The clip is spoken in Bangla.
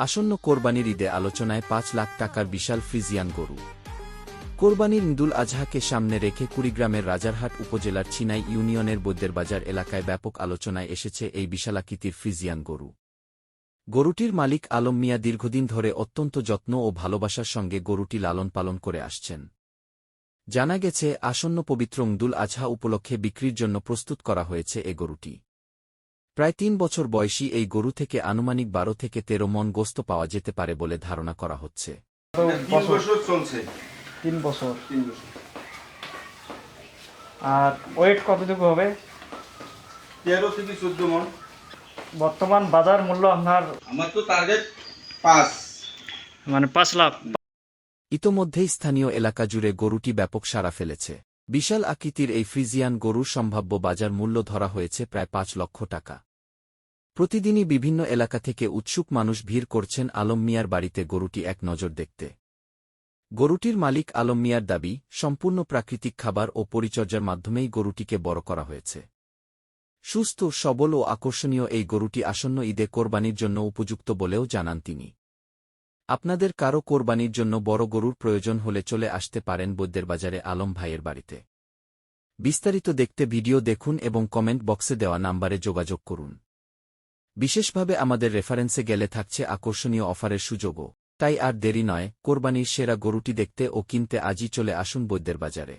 আসন্ন কোরবানির ঈদে আলোচনায় ৫ লাখ টাকার বিশাল ফ্রিজিয়ান গরু। কোরবানির ঈদুল আজহাকে সামনে রেখে কুড়িগ্রামের রাজারহাট উপজেলার ছিনাই ইউনিয়নের বৈদ্যেরবাজার এলাকায় ব্যাপক আলোচনায় এসেছে এই বিশালাকৃতির ফ্রিজিয়ান গরু। গরুটির মালিক আলম মিয়া দীর্ঘদিন ধরে অত্যন্ত যত্ন ও ভালোবাসার সঙ্গে গরুটি লালন পালন করে আসছেন। জানা গেছে, আসন্ন পবিত্র ঈদুল আজহা উপলক্ষে বিক্রির জন্য প্রস্তুত করা হয়েছে এ গরুটি। প্রায় ৩ বছর বয়সী এই গরু থেকে আনুমানিক ১২ থেকে ১৩ মণ গোশত পাওয়া যেতে পারে বলে ধারণা করা হচ্ছে। ৩ বছর চলছে। ৩ বছর। ৩ বছর। আর ওয়েট কতটুকু হবে? ১৩ থেকে ১৪ মণ। বর্তমান বাজার মূল্য আপনার? আমার তো টার্গেট ৫। মানে ৫ লাখ। ইতোমধ্যেই স্থানীয় এলাকা জুড়ে গরুটি ব্যাপক সাড়া ফেলেছে। বিশাল আকৃতির এই ফ্রিজিয়ান গরুর সম্ভাব্য বাজার মূল্য ধরা হয়েছে প্রায় ৫ লক্ষ টাকা। প্রতিদিনই বিভিন্ন এলাকা থেকে উৎসুক মানুষ ভিড় করছেন আলম মিয়ার বাড়িতে গরুটি এক নজর দেখতে। গরুটির মালিক আলম মিয়ার দাবি, সম্পূর্ণ প্রাকৃতিক খাবার ও পরিচর্যার মাধ্যমেই গরুটিকে বড় করা হয়েছে। সুস্থ, সবল ও আকর্ষণীয় এই গরুটি আসন্ন ঈদে কোরবানির জন্য উপযুক্ত বলেও জানান তিনি। আপনাদের কারও কোরবানির জন্য বড় গরুর প্রয়োজন হলে চলে আসতে পারেন বৈদ্যেরবাজারে আলম ভাইয়ের বাড়িতে। বিস্তারিত দেখতে ভিডিও দেখুন এবং কমেন্ট বক্সে দেওয়া নাম্বারে যোগাযোগ করুন। বিশেষভাবে আমাদের রেফারেন্সে গেলে থাকছে আকর্ষণীয় অফারের সুযোগও। তাই আর দেরি নয়, কোরবানির সেরা গরুটি দেখতে ও কিনতে আজই চলে আসুন বৈদ্যেরবাজারে।